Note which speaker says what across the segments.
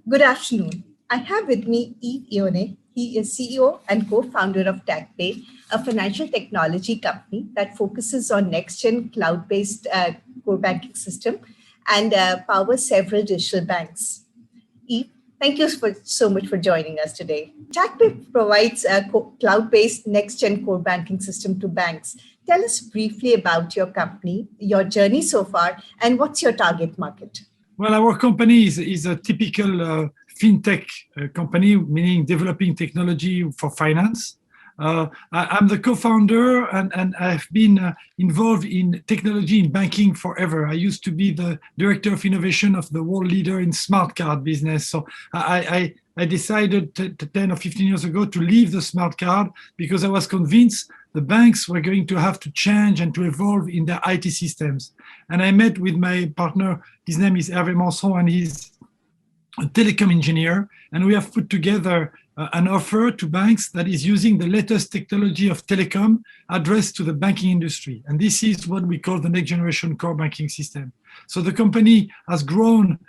Speaker 1: Good afternoon. I have with me Yves Eonnet. He is CEO and co-founder of TagPay, a financial technology company that focuses on next-gen cloud-based core banking system and powers several digital banks. Yves, thank you so much for joining us today. TagPay provides a cloud-based next-gen core banking system to banks. Tell us briefly about your company, your journey so far, and what's your target market?
Speaker 2: Well, our company is a typical fintech company, meaning developing technology for finance. I'm the co-founder and I've been involved in technology in banking forever. I used to be the director of innovation of the world leader in smart card business. So I decided 10 or 15 years ago to leave the smart card because I was convinced the banks were going to have to change and to evolve in their IT systems. And I met with my partner, his name is Yves Eonnet, and he's a telecom engineer, and we have put together an offer to banks that is using the latest technology of telecom addressed to the banking industry. And this is what we call the next generation core banking system. So the company has grown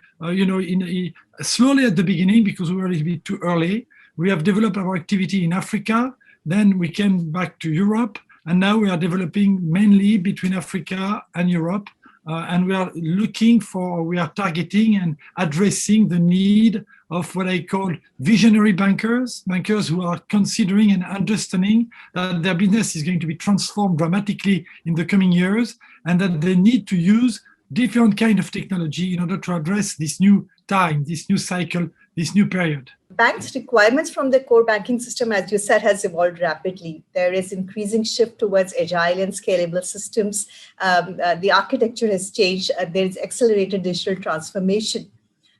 Speaker 2: slowly at the beginning because we were a little bit too early. We have developed our activity in Africa, then we came back to Europe, and now we are developing mainly between Africa and Europe. And we are targeting and addressing the need of what I call visionary bankers who are considering and understanding that their business is going to be transformed dramatically in the coming years, and that they need to use different kind of technology in order to address this new time, this new cycle, this new period.
Speaker 1: Banks' requirements from the core banking system, as you said, has evolved rapidly. There is increasing shift towards agile and scalable systems. The architecture has changed. There is accelerated digital transformation.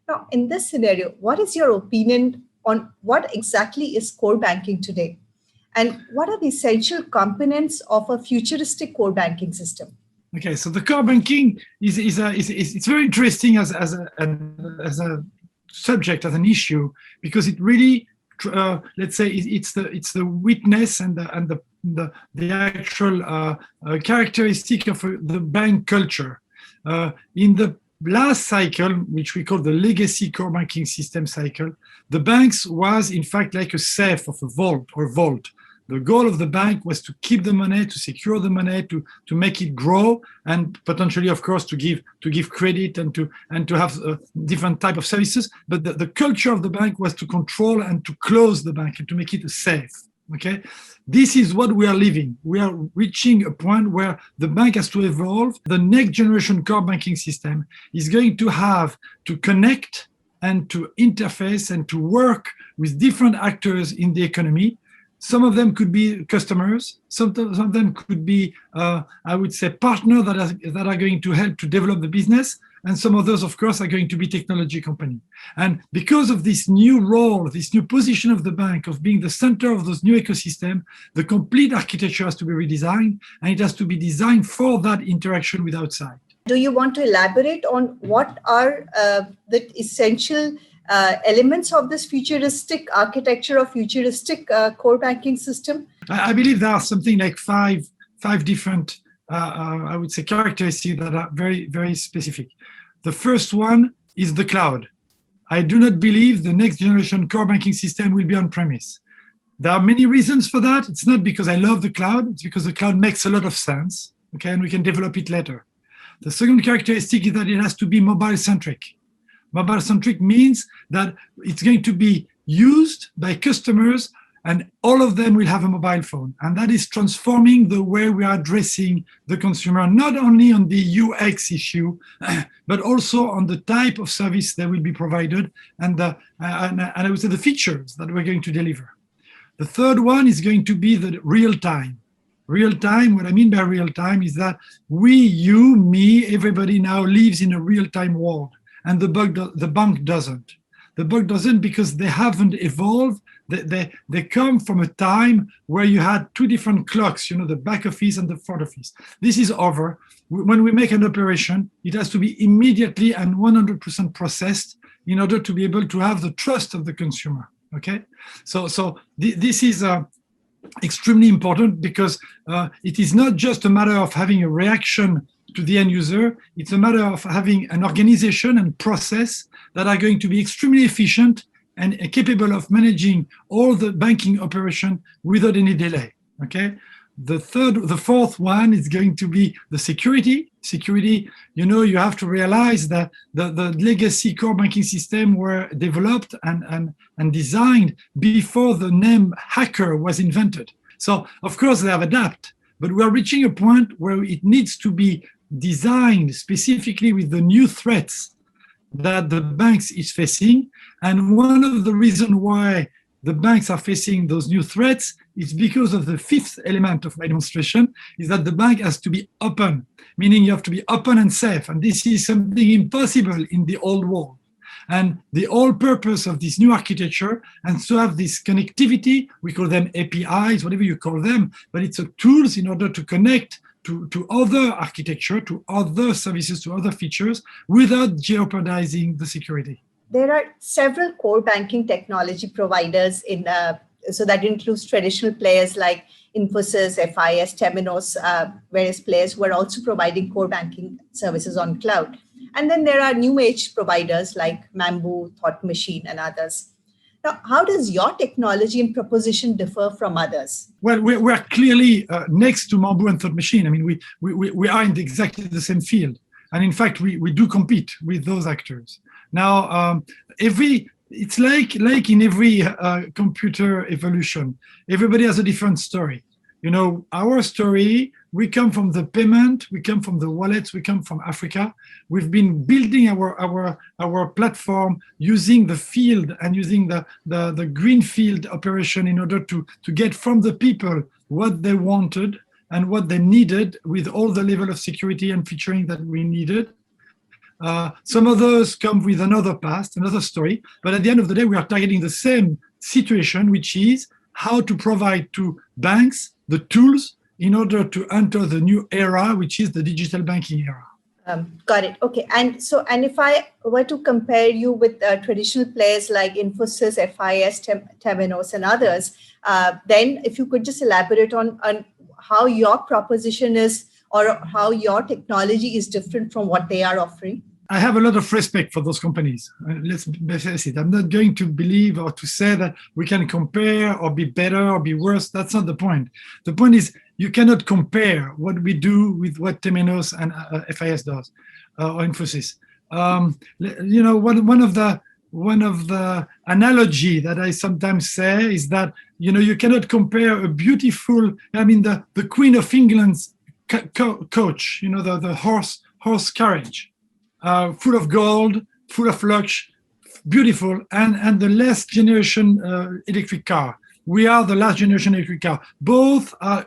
Speaker 1: Now, in this scenario, what is your opinion on what exactly is core banking today? And what are the essential components of a futuristic core banking system?
Speaker 2: Okay, so the core banking is very interesting as a subject, as an issue, because it really, let's say, it's the witness and the actual characteristic of the bank culture. In the last cycle, which we call the legacy core banking system cycle, the banks was in fact like a safe of a vault. The goal of the bank was to keep the money, to secure the money, to make it grow, and potentially, of course, to give credit and to have different type of services. But the culture of the bank was to control and to close the bank and to make it a safe. Okay, this is what we are living. We are reaching a point where the bank has to evolve. The next generation core banking system is going to have to connect and to interface and to work with different actors in the economy. Some of them could be customers. Some of them could be, I would say, partners that are going to help to develop the business. And some of those, of course, are going to be technology companies. And because of this new role, this new position of the bank of being the center of those new ecosystem, the complete architecture has to be redesigned, and it has to be designed for that interaction with outside.
Speaker 1: Do you want to elaborate on what are the essential elements of this futuristic architecture or futuristic core banking system?
Speaker 2: I believe there are something like five different, I would say, characteristics that are very, very specific. The first one is the cloud. I do not believe the next generation core banking system will be on premise. There are many reasons for that. It's not because I love the cloud, it's because the cloud makes a lot of sense, okay, and we can develop it later. The second characteristic is that it has to be mobile-centric. Mobile-centric means that it's going to be used by customers and all of them will have a mobile phone. And that is transforming the way we are addressing the consumer, not only on the UX issue, but also on the type of service that will be provided and I would say the features that we're going to deliver. The third one is going to be the real time. Real time, what I mean by real time is that we, you, me, everybody now lives in a real-time world. And the bank doesn't. The bank doesn't because they haven't evolved. They come from a time where you had two different clocks, the back office and the front office. This is over. When we make an operation, it has to be immediately and 100% processed in order to be able to have the trust of the consumer. Okay, so this is extremely important because it is not just a matter of having a reaction to the end user. It's a matter of having an organization and process that are going to be extremely efficient and capable of managing all the banking operation without any delay. Okay. The fourth one is going to be the security. Security, you have to realize that the legacy core banking system were developed and designed before the name hacker was invented. So of course they have adapted, but we are reaching a point where it needs to be designed specifically with the new threats that the banks is facing. And one of the reasons why the banks are facing those new threats is because of the fifth element of my demonstration, is that the bank has to be open, meaning you have to be open and safe. And this is something impossible in the old world. And the whole purpose of this new architecture, and to have this connectivity, we call them APIs, whatever you call them, but it's a tools in order to connect to other architecture, to other services, to other features, without jeopardizing the security.
Speaker 1: There are several core banking technology providers so that includes traditional players like Infosys, FIS, Temenos, various players who are also providing core banking services on cloud. And then there are new age providers like Mambu, Thought Machine, and others. Now, how does your technology and proposition differ from others?
Speaker 2: Well, we are clearly next to Mambu and Thought Machine. I mean, we are in exactly the same field. And in fact, we do compete with those actors. Now, it's like in every computer evolution, everybody has a different story. Our story, we come from the payment, we come from the wallets, we come from Africa. We've been building our platform using the field and using the greenfield operation in order to get from the people what they wanted and what they needed with all the level of security and featuring that we needed. Some others come with another past, another story, but at the end of the day, we are targeting the same situation, which is how to provide to banks the tools in order to enter the new era, which is the digital banking era.
Speaker 1: Got it. Okay. And if I were to compare you with traditional players like Infosys, FIS, Temenos, and others, then if you could just elaborate on how your proposition is or how your technology is different from what they are offering.
Speaker 2: I have a lot of respect for those companies. Let's face it. I'm not going to believe or to say that we can compare or be better or be worse. That's not the point. The point is you cannot compare what we do with what Temenos and FIS does or Infosys. One of the analogy that I sometimes say is that you cannot compare a beautiful. The Queen of England's coach. The horse carriage. Full of gold, full of lush, beautiful, and the last generation electric car. We are the last generation electric car. Both are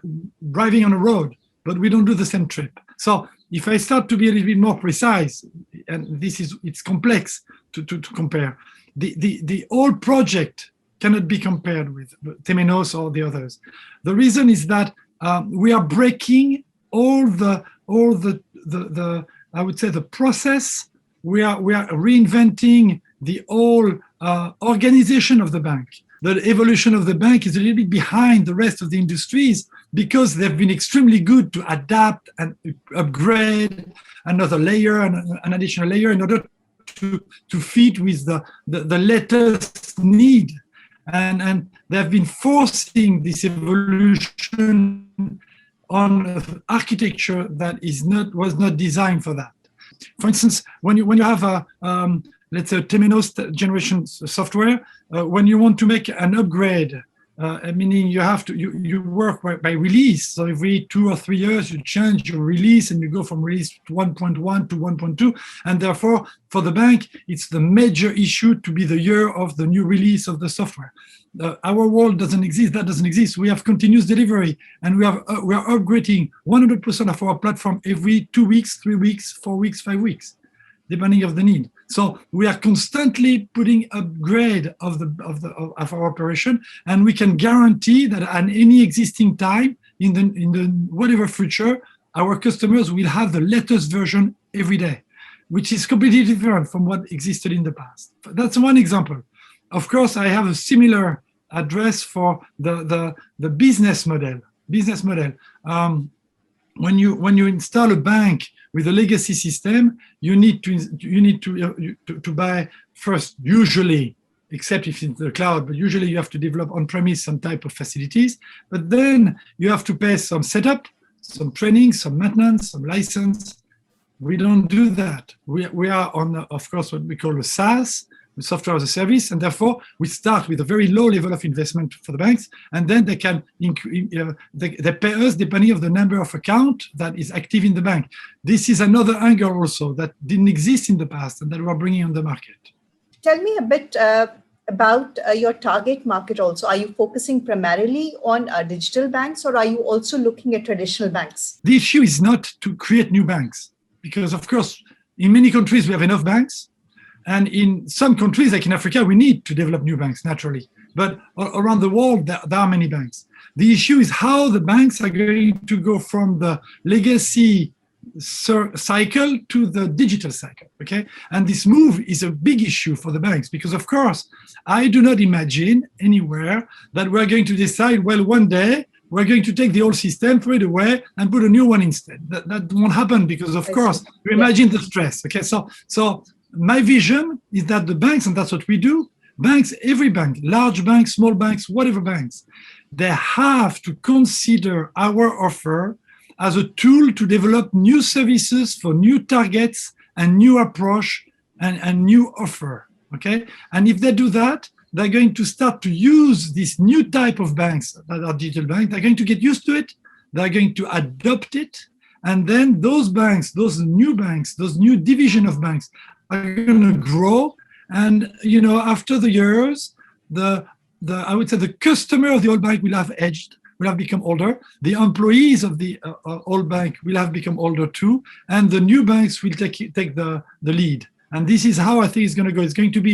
Speaker 2: driving on a road, but we don't do the same trip. So if I start to be a little bit more precise, and it's complex to compare, the whole project cannot be compared with Temenos or the others. The reason is that we are breaking all the I would say the process. We are reinventing the whole organization of the bank. The evolution of the bank is a little bit behind the rest of the industries because they've been extremely good to adapt and upgrade another layer and an additional layer in order to fit with the latest need. And they've been forcing this evolution on architecture that was not designed for that. For instance, when you have let's say Temenos generation software, when you want to make an upgrade, meaning you work by release. So every 2 or 3 years you change your release and you go from release 1.1 to 1.2, and therefore for the bank it's the major issue to be the year of the new release of the software. Our world doesn't exist. That doesn't exist. We have continuous delivery, and we are upgrading 100% of our platform every 2 weeks, 3 weeks, 4 weeks, 5 weeks, depending on the need. So we are constantly putting upgrade of our operation, and we can guarantee that at any existing time in the whatever future, our customers will have the latest version every day, which is completely different from what existed in the past. That's one example. Of course, I have a similar address for the business model. when you install a bank with a legacy system, you need to buy first, usually, except if it's in the cloud, but usually you have to develop on-premise some type of facilities. But then you have to pay some setup, some training, some maintenance, some license. We don't do that. We are on, of course, what we call a SaaS, software as a service, and therefore we start with a very low level of investment for the banks, and then they can they pay us depending on the number of account that is active in the bank. This is another angle also that didn't exist in the past and that we're bringing on the market.
Speaker 1: Tell me a bit about your target market also. Are you focusing primarily on digital banks, or are you also looking at traditional banks?
Speaker 2: The issue is not to create new banks, because of course, in many countries we have enough banks. And in some countries, like in Africa, we need to develop new banks, naturally. But around the world, there are many banks. The issue is how the banks are going to go from the legacy cycle to the digital cycle, okay? And this move is a big issue for the banks because, of course, I do not imagine anywhere that we're going to decide, well, one day, we're going to take the old system, throw it away, and put a new one instead. That won't happen because, of course, you imagine the stress, okay? So my vision is that the banks, and that's what we do, banks, every bank, large banks, small banks, whatever banks, they have to consider our offer as a tool to develop new services for new targets and new approach and new offer, okay? And if they do that, they're going to start to use this new type of banks that are digital banks. They're going to get used to it. They're going to adopt it. And then those banks, those new division of banks, are going to grow, and after the years, I would say the customer of the old bank will have aged, will have become older. The employees of the old bank will have become older too, and the new banks will take the lead. And this is how I think it's going to go. It's going to be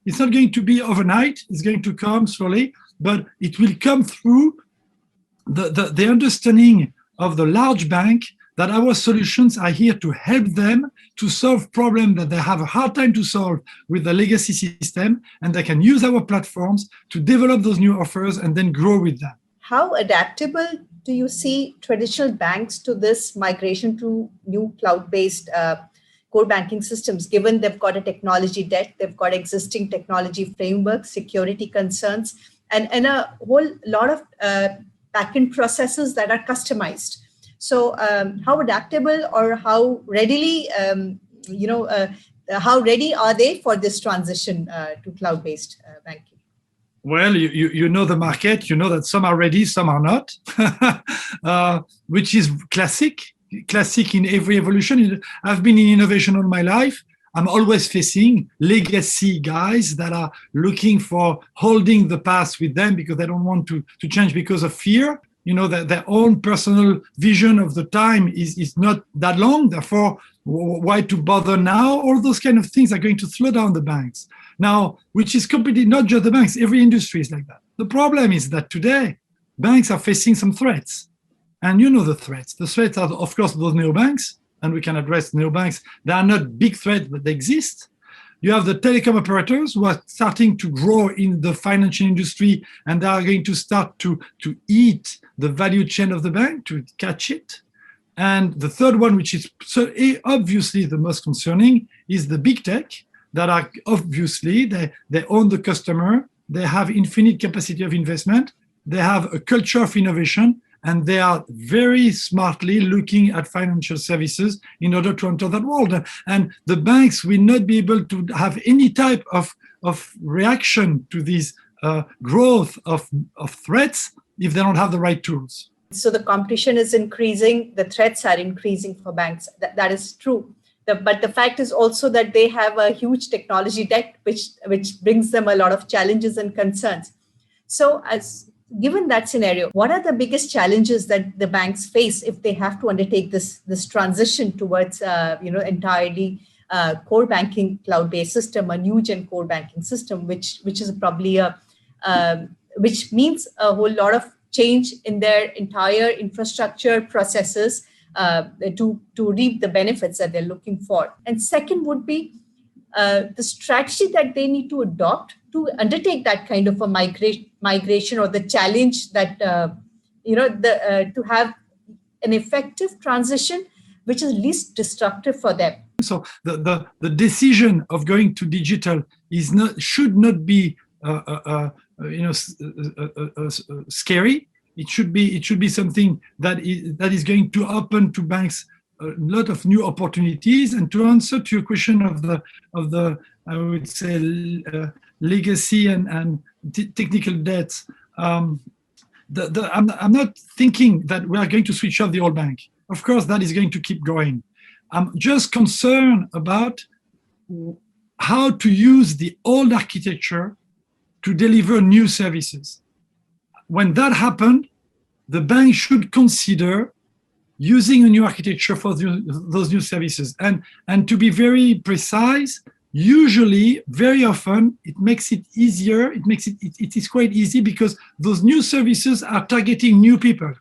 Speaker 2: it's not going to be overnight. It's going to come slowly, but it will come through the understanding of the large bank that our solutions are here to help them to solve problems that they have a hard time to solve with the legacy system, and they can use our platforms to develop those new offers and then grow with them.
Speaker 1: How adaptable do you see traditional banks to this migration to new cloud-based core banking systems, given they've got a technology debt, they've got existing technology frameworks, security concerns, and a whole lot of backend processes that are customized? So how adaptable or how readily, how ready are they for this transition to cloud-based banking?
Speaker 2: Well, you know the market, you know that some are ready, some are not, which is classic in every evolution. I've been in innovation all my life. I'm always facing legacy guys that are looking for holding the past with them because they don't want to change because of fear. That their own personal vision of the time is not that long. Therefore, why to bother now? All those kind of things are going to slow down the banks. Now, which is completely not just the banks, every industry is like that. The problem is that today, banks are facing some threats. And you know the threats. The threats are, of course, those neobanks, and we can address neobanks. They are not big threats, but they exist. You have the telecom operators who are starting to grow in the financial industry, and they are going to start to eat the value chain of the bank, to catch it. And the third one, which is obviously the most concerning, is the big tech that are obviously, they own the customer, they have infinite capacity of investment, they have a culture of innovation, and they are very smartly looking at financial services in order to enter that world. And the banks will not be able to have any type of reaction to this growth of threats if they don't have the right tools.
Speaker 1: So the competition is increasing, the threats are increasing for banks. That is true. But the fact is also that they have a huge technology debt, which brings them a lot of challenges and concerns. So given that scenario, what are the biggest challenges that the banks face if they have to undertake this transition towards entirely core banking cloud-based system, a new gen core banking system, which is probably which means a whole lot of change in their entire infrastructure processes to reap the benefits that they're looking for. And second would be the strategy that they need to adopt to undertake that kind of a migration or the challenge that to have an effective transition which is least destructive for them.
Speaker 2: So the decision of going to digital should not be scary. It should be something that is going to open to banks a lot of new opportunities. And to answer to your question of the I would say legacy and technical debts, I'm not thinking that we are going to switch off the old bank. Of course, that is going to keep going. I'm just concerned about how to use the old architecture to deliver new services. When that happened, the bank should consider using a new architecture for those new services. And to be very precise, usually, very often, it makes it easier. It is quite easy because those new services are targeting new people.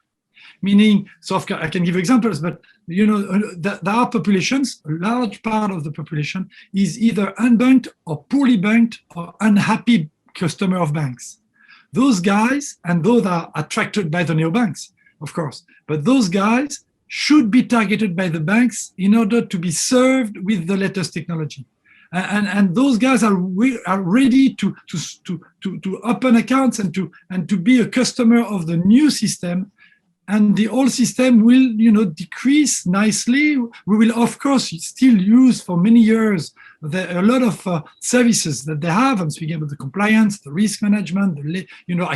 Speaker 2: Meaning, so I can give examples, but there are populations, a large part of the population is either unbanked or poorly banked or unhappy customer of banks. Those guys, and those are attracted by the neobanks, of course, but those guys should be targeted by the banks in order to be served with the latest technology. And those guys are ready to open accounts and to be a customer of the new system. And the old system will, decrease nicely. We will, of course, still use for many years a lot of services that they have. I'm speaking about the compliance, the risk management,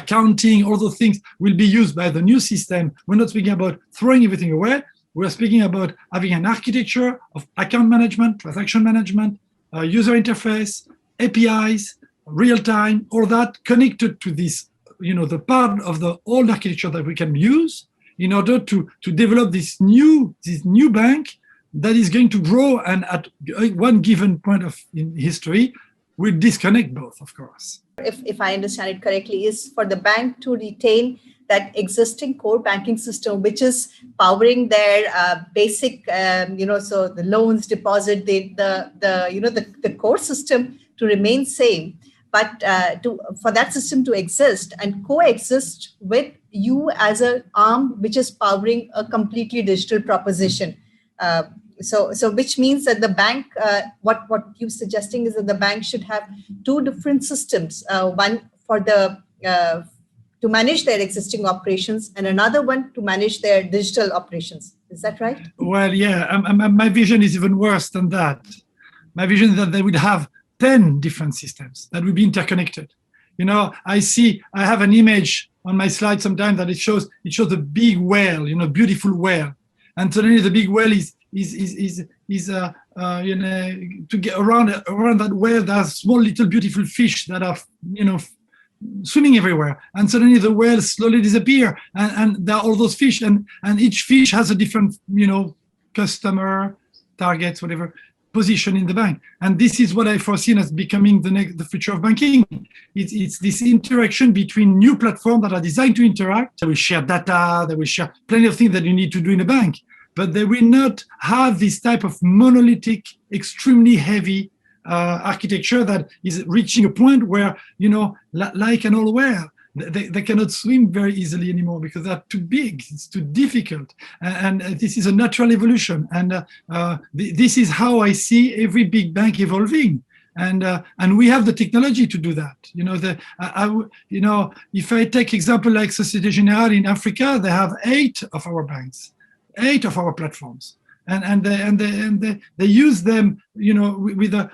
Speaker 2: accounting. All those things will be used by the new system. We're not speaking about throwing everything away. We're speaking about having an architecture of account management, transaction management, user interface, APIs, real time, all that connected to this, the part of the old architecture that we can use in order to develop this new bank that is going to grow, and at one given point in history will disconnect both, of course.
Speaker 1: If I understand it correctly, is for the bank to retain that existing core banking system, which is powering their basic, so the loans, deposit, the core system to remain same, but for that system to exist and coexist with you as an arm which is powering a completely digital proposition. So which means that the bank, what you're suggesting is that the bank should have two different systems, one for to manage their existing operations and another one to manage their digital operations. Is that right?
Speaker 2: Well, yeah, my vision is even worse than that. My vision is that they would have 10 different systems that would be interconnected. I have an image on my slide sometimes that it shows a big whale, beautiful whale. And suddenly the big whale is to get around that whale, there's small little beautiful fish that are, swimming everywhere. And suddenly the whales slowly disappear. And there are all those fish, and each fish has a different, customer, targets, whatever, position in the bank. And this is what I foresee as becoming the future of banking. It's this interaction between new platforms that are designed to interact. They will share data, they will share plenty of things that you need to do in a bank, but they will not have this type of monolithic, extremely heavy architecture that is reaching a point where, like an old whale, they cannot swim very easily anymore because they're too big, it's too difficult. And this is a natural evolution. And this is how I see every big bank evolving. And we have the technology to do that. If I take example like Société Générale in Africa, they have 8 of our banks, 8 of our platforms. And they use them, with a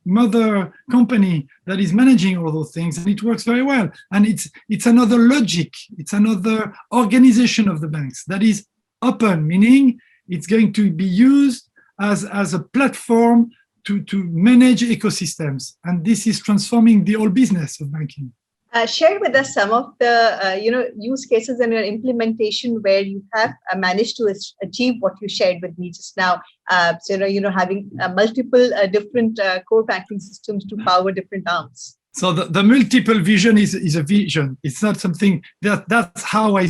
Speaker 2: mother company that is managing all those things, and it works very well. And it's another logic, it's another organization of the banks that is open, meaning it's going to be used as a platform to manage ecosystems, and this is transforming the whole business of banking.
Speaker 1: Share with us some of the use cases and your implementation where you have managed to achieve what you shared with me just now. Having multiple different core banking systems to power different arms.
Speaker 2: So the multiple vision is a vision. It's not something that's how I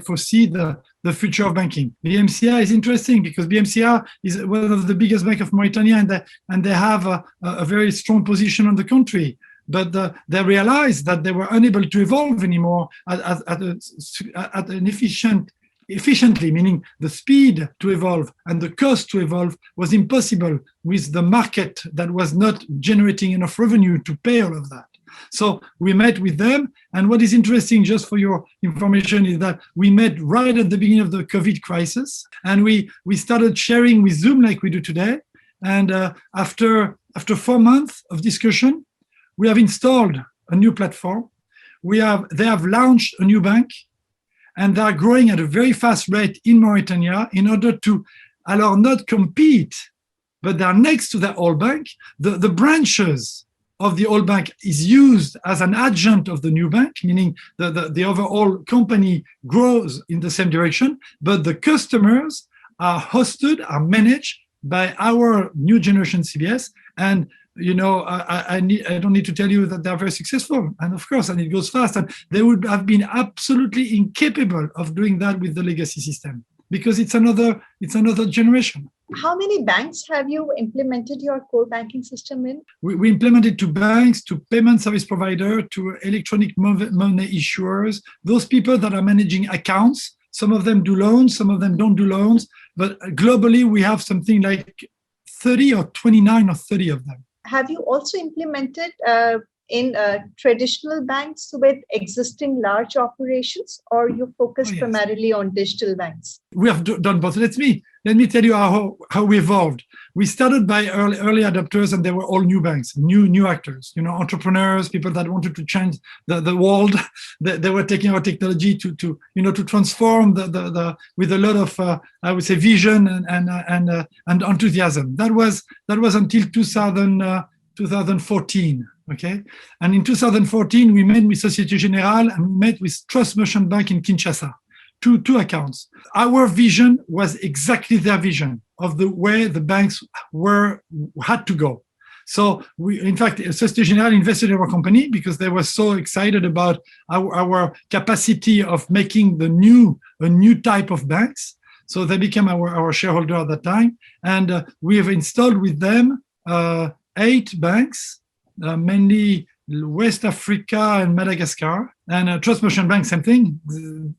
Speaker 2: foresee the future of banking. BMCI is interesting because BMCI is one of the biggest banks of Mauritania, and they have a very strong position on the country. But they realized that they were unable to evolve anymore at an efficient efficiently, meaning the speed to evolve and the cost to evolve was impossible with the market that was not generating enough revenue to pay all of that. So we met with them. And what is interesting, just for your information, is that we met right at the beginning of the COVID crisis. And we started sharing with Zoom like we do today. And after 4 months of discussion, we have installed a new platform. They have launched a new bank, and they are growing at a very fast rate in Mauritania in order to not compete, but they are next to their old bank. The branches of the old bank is used as an adjunct of the new bank, meaning the overall company grows in the same direction, but the customers are hosted, are managed by our new generation CBS. And I don't need to tell you that they are very successful, and of course, and it goes fast. And they would have been absolutely incapable of doing that with the legacy system because it's another generation.
Speaker 1: How many banks have you implemented your core banking system in?
Speaker 2: We implemented to banks, to payment service provider, to electronic money issuers, those people that are managing accounts. Some of them do loans, some of them don't do loans, but globally we have something like 30 or 29 or 30 of them.
Speaker 1: Have you also implemented in traditional banks with existing large operations, or you focus primarily on digital banks?
Speaker 2: We have done both. Let me tell you how we evolved. We started by early adopters, and they were all new banks, new actors, entrepreneurs, people that wanted to change the world. They were taking our technology to transform the with a lot of I would say vision and enthusiasm. That was until 2014. Okay, and in 2014 we met with Société Générale and we met with Trust Merchant Bank in Kinshasa. Two accounts. Our vision was exactly their vision of the way the banks had to go. So in fact, Société Générale invested in our company because they were so excited about our capacity of making a new type of banks. So they became our shareholder at that time, and we have installed with them 8 banks, mainly West Africa and Madagascar. And Trust Merchant Bank, same thing,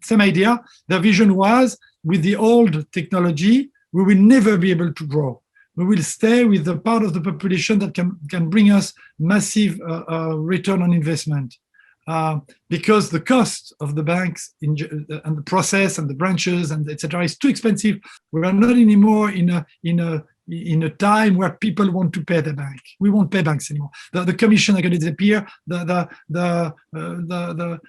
Speaker 2: same idea. Their vision was, with the old technology, we will never be able to grow. We will stay with the part of the population that can bring us massive return on investment. Because the cost of the banks and the process and the branches and etc. is too expensive. We are not anymore in a time where people want to pay the bank. We won't pay banks anymore. The commission are going to disappear. The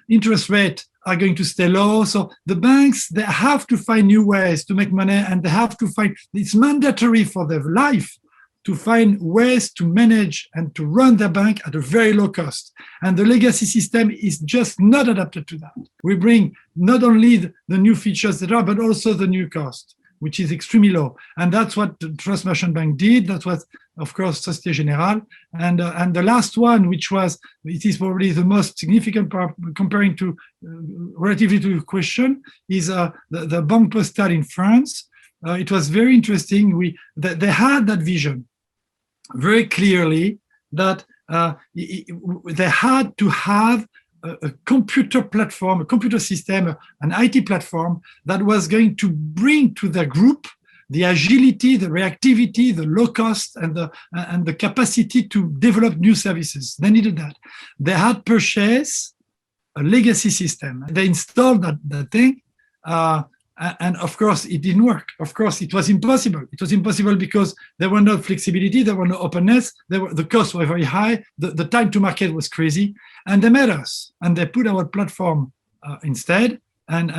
Speaker 2: interest rate are going to stay low. So the banks, they have to find new ways to make money, and they have to find, it's mandatory for their life to find ways to manage and to run their bank at a very low cost. And the legacy system is just not adapted to that. We bring not only the new features that are, but also the new cost, which is extremely low. And that's what the Trust Merchant Bank did. That was, of course, Société Générale. And the last one, it is probably the most significant part, comparing to, relatively to your question, is the Banque Postale in France. It was very interesting. They had that vision very clearly, that they had to have a computer platform, a computer system, an IT platform that was going to bring to their group the agility, the reactivity, the low cost, and the capacity to develop new services. They needed that. They had purchased a legacy system. They installed that thing, and of course it didn't work. Of course it was impossible. It was impossible because there were no flexibility, there were no openness, the costs were very high, the time to market was crazy, and they met us and they put our platform instead. And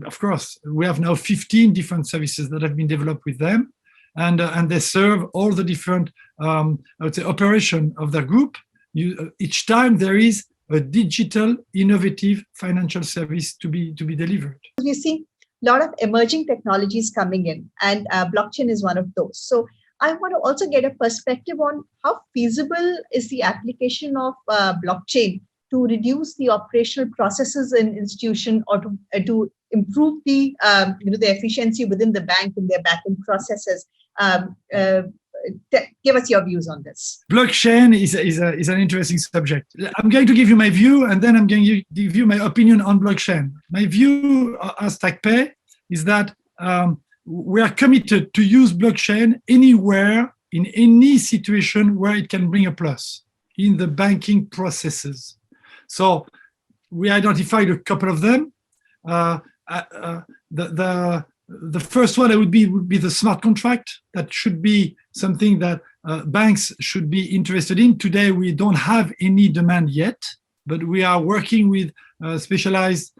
Speaker 2: of course we have now 15 different services that have been developed with them, and they serve all the different I would say operation of their group. Each time there is a digital, innovative financial service to be delivered.
Speaker 1: We see a lot of emerging technologies coming in, and blockchain is one of those. So I want to also get a perspective on how feasible is the application of blockchain to reduce the operational processes in institution, or to improve the efficiency within the bank and their backend processes. give us your views on this.
Speaker 2: Blockchain is an interesting subject. I'm going to give you my view, and then I'm going to give you my opinion on blockchain. My view as TagPay is that we are committed to use blockchain anywhere, in any situation where it can bring a plus in the banking processes. So we identified a couple of them. The first one would be the smart contract. That should be something that banks should be interested in. Today, we don't have any demand yet, but we are working with specialized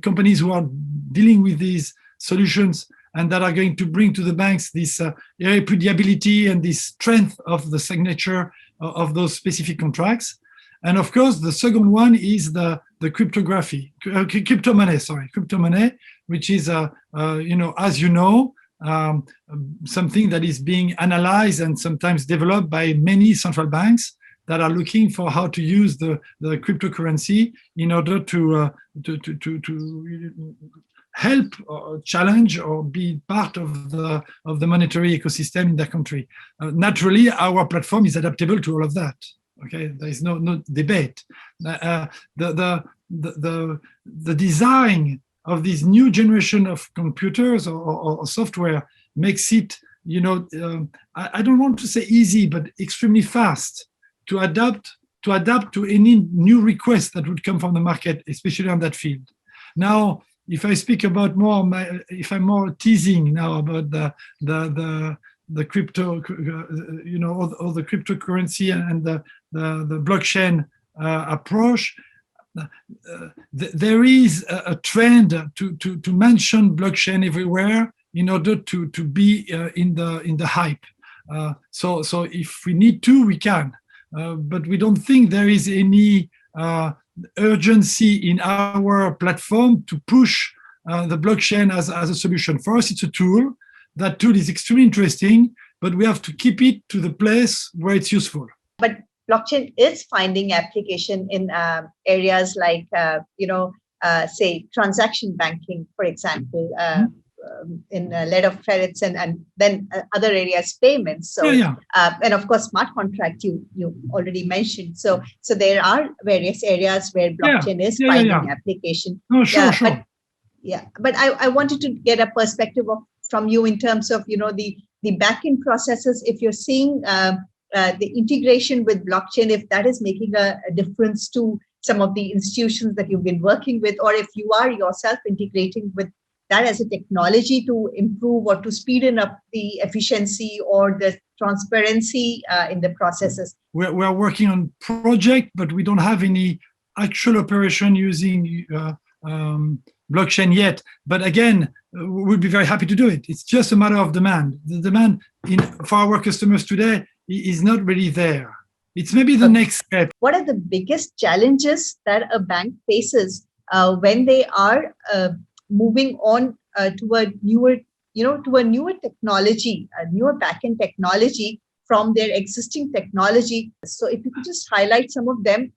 Speaker 2: companies who are dealing with these solutions and that are going to bring to the banks this irrepudiability and this strength of the signature of those specific contracts. And of course, the second one is the cryptography, crypto money, which is, as you know, something that is being analyzed and sometimes developed by many central banks that are looking for how to use the cryptocurrency in order to help or challenge or be part of the monetary ecosystem in their country. Naturally, our platform is adaptable to all of that. Okay, there is no debate. The design of this new generation of computers or software makes it, I don't want to say easy, but extremely fast to adapt to any new request that would come from the market, especially on that field. Now, if I speak about if I'm more teasing now about the crypto, all the cryptocurrency and the blockchain approach, there is a trend to mention blockchain everywhere in order to be in the hype. So if we need to, we can, but we don't think there is any urgency in our platform to push the blockchain as a solution. For us, it's a tool. That tool is extremely interesting, but we have to keep it to the place where it's useful.
Speaker 1: But blockchain is finding application in areas like, say, transaction banking, for example, in letter of credits and then other areas, payments. So, and of course, smart contract you already mentioned. So there are various areas where blockchain is finding application.
Speaker 2: No, sure.
Speaker 1: But I wanted to get a perspective from you in terms of, the back-end processes. If you're seeing the integration with blockchain, if that is making a difference to some of the institutions that you've been working with, or if you are yourself integrating with that as a technology to improve or to speeden up the efficiency or the transparency in the processes.
Speaker 2: We're working on project, but we don't have any actual operation using blockchain yet. But again, we'll be very happy to do it. It's just a matter of demand. The demand for our customers today is not really there. It's maybe the next step.
Speaker 1: What are the biggest challenges that a bank faces when they are moving on to a newer technology, a newer backend technology from their existing technology? So if you could just highlight some of them,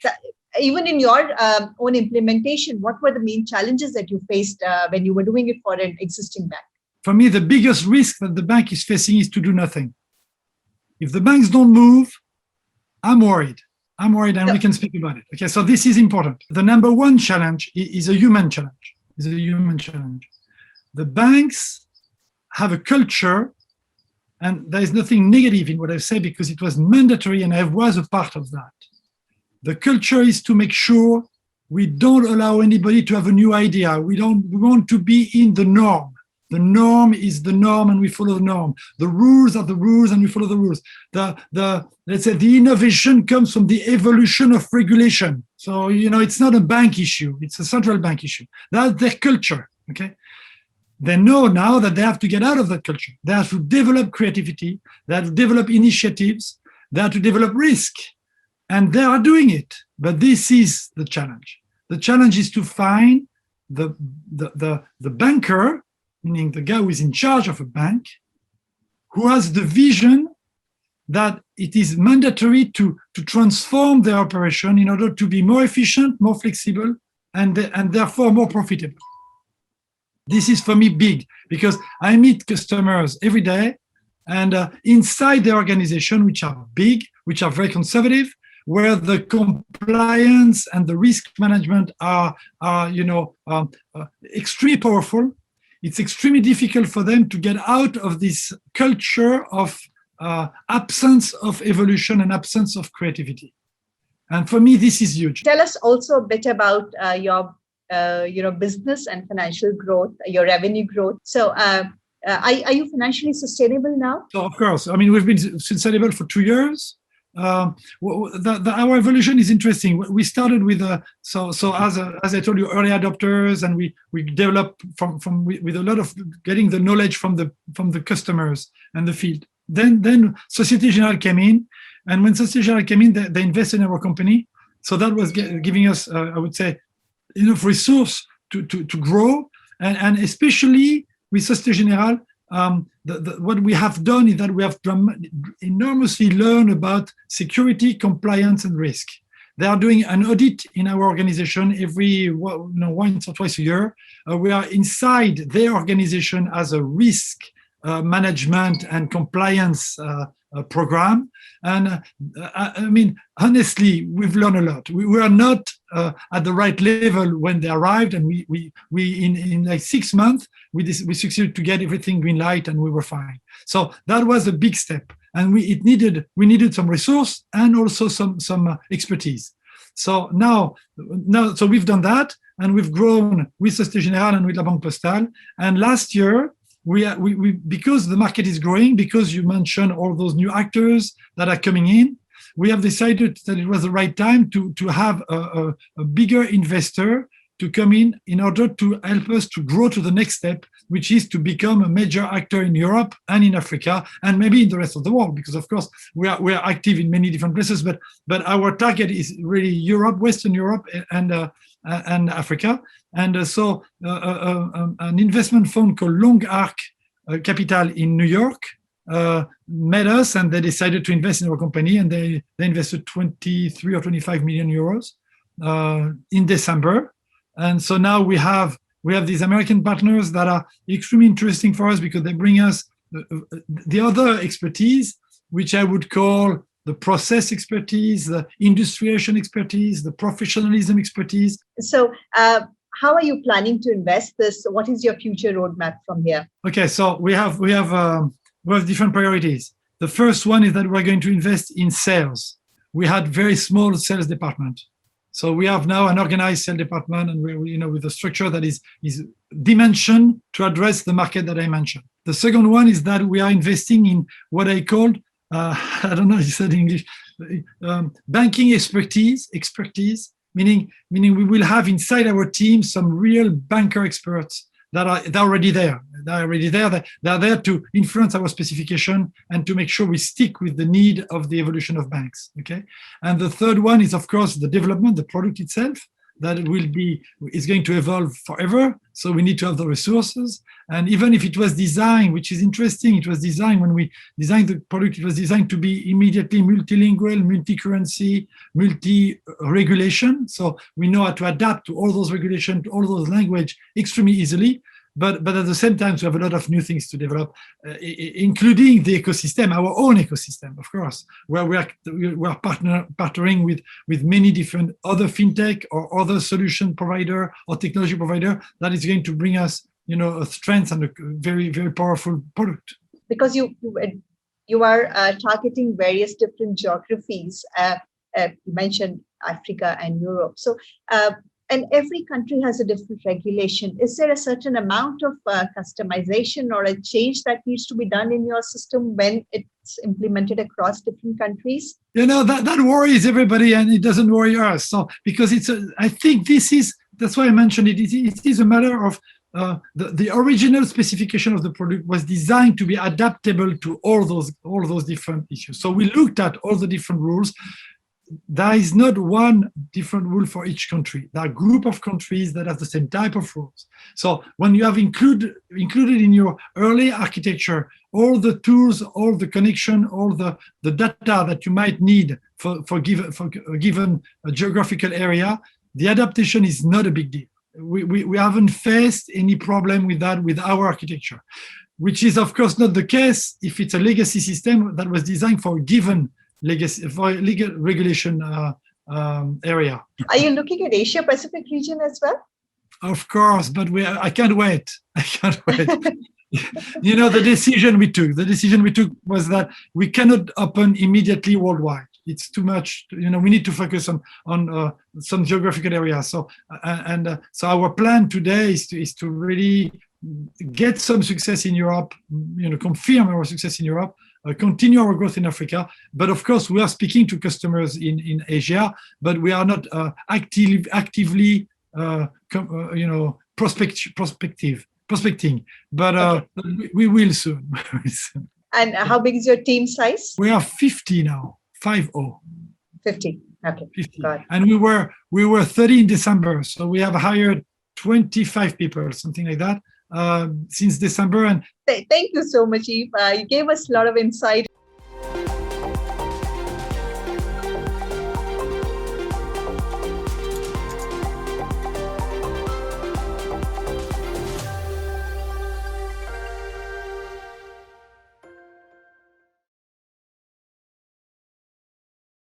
Speaker 1: even in your own implementation, what were the main challenges that you faced when you were doing it for an existing bank?
Speaker 2: For me, the biggest risk that the bank is facing is to do nothing. If the banks don't move, I'm worried, and we can speak about it. Okay, so this is important. The number one challenge is a human challenge. The banks have a culture, and there is nothing negative in what I say because it was mandatory and I was a part of that. The culture is to make sure we don't allow anybody to have a new idea. We want to be in the norm. The norm is the norm and we follow the norm. The rules are the rules and we follow the rules. Let's say the innovation comes from the evolution of regulation. So, it's not a bank issue. It's a central bank issue. That's their culture, okay? They know now that they have to get out of that culture. They have to develop creativity. They have to develop initiatives. They have to develop risk. And they are doing it. But this is the challenge. The challenge is to find the banker, meaning the guy who is in charge of a bank, who has the vision that it is mandatory to transform their operation in order to be more efficient, more flexible, and therefore more profitable. This is for me big, because I meet customers every day And inside the organization, which are big, which are very conservative, where the compliance and the risk management are extremely powerful, it's extremely difficult for them to get out of this culture of absence of evolution and absence of creativity. And for me, this is huge.
Speaker 1: Tell us also a bit about your business and financial growth, your revenue growth. So are you financially sustainable now?
Speaker 2: So of course, I mean, we've been sustainable for 2 years. Our evolution is interesting. We started with as I told you, early adopters, and we developed from with a lot of getting the knowledge from the customers and the field. Then Société Générale came in, and when Société Générale came in, they invested in our company. So that was giving us, I would say, enough resource to grow, and especially with Société Générale. What we have done is that we have enormously learned about security, compliance, and risk. They are doing an audit in our organization every once or twice a year. We are inside their organization as a risk management and compliance program. And I mean, honestly, we've learned a lot. We were not at the right level when they arrived, and we in like 6 months we succeeded to get everything green light, and we were fine. So that was a big step, and we needed some resource and also some expertise. So now so we've done that, and we've grown with Société Générale and with La Banque Postale. And last year, we because the market is growing, because you mentioned all those new actors that are coming in, we have decided that it was the right time to have a bigger investor to come in order to help us to grow to the next step, which is to become a major actor in Europe and in Africa, and maybe in the rest of the world, because of course we are active in many different places, but our target is really Europe, Western Europe, and Africa. And so an investment fund called Long Arc Capital in New York met us, and they decided to invest in our company, and they invested 23 or 25 million euros in December. And so now we have these American partners that are extremely interesting for us, because they bring us the other expertise, which I would call the process expertise, the industrialization expertise, the professionalism expertise.
Speaker 1: So how are you planning to invest this? What is your future roadmap from here?
Speaker 2: Okay, so we have different priorities. The first one is that we're going to invest in sales. We had very small sales department. So we have now an organized sales department, and we're with a structure that is dimensioned to address the market that I mentioned. The second one is that we are investing in what I called, I don't know if you said in English, banking expertise, meaning we will have inside our team some real banker experts that are already there. They're there to influence our specification and to make sure we stick with the need of the evolution of banks. Okay, and the third one is, of course, the development, the product itself, that is going to evolve forever. So we need to have the resources. And even if it was designed, which is interesting, it was designed, when we designed the product, it was designed to be immediately multilingual, multi-currency, multi-regulation. So we know how to adapt to all those regulations, to all those language extremely easily. But at the same time, we have a lot of new things to develop, including the ecosystem, our own ecosystem, of course, where we are partnering with many different other fintech or other solution provider or technology provider that is going to bring us, a strength and a very, very powerful product.
Speaker 1: Because you are targeting various different geographies. You mentioned Africa and Europe. So. And every country has a different regulation. Is there a certain amount of customization or a change that needs to be done in your system when it's implemented across different countries?
Speaker 2: That worries everybody, and it doesn't worry us. So because I think that's why I mentioned it. It is a matter of the original specification of the product was designed to be adaptable to all those different issues. So we looked at all the different rules. There is not one different rule for each country. There are a group of countries that have the same type of rules. So when you have included in your early architecture all the tools, all the connection, all the data that you might need for a given geographical area, the adaptation is not a big deal. We haven't faced any problem with that with our architecture. which is of course not the case if it's a legacy system that was designed for a given legacy, for a legal regulation area.
Speaker 1: Are you looking at Asia Pacific region as well?
Speaker 2: Of course, but I can't wait. I can't wait. You know, the decision we took was that we cannot open immediately worldwide. It's too much. You know, we need to focus on some geographical areas. So so our plan today is to really get some success in Europe. You know, confirm our success in Europe, continue our growth in Africa. But of course, we are speaking to customers in Asia, but we are not actively you know, prospecting. But
Speaker 1: Okay.
Speaker 2: we will soon.
Speaker 1: And how big is your team size?
Speaker 2: We are 50 now, 50.
Speaker 1: 50. Okay.
Speaker 2: 50.
Speaker 1: Got it.
Speaker 2: And we were 30 in December, so we have hired 25 people, something like that, since December. And
Speaker 1: Thank you so much, Yves. You gave us a lot of insight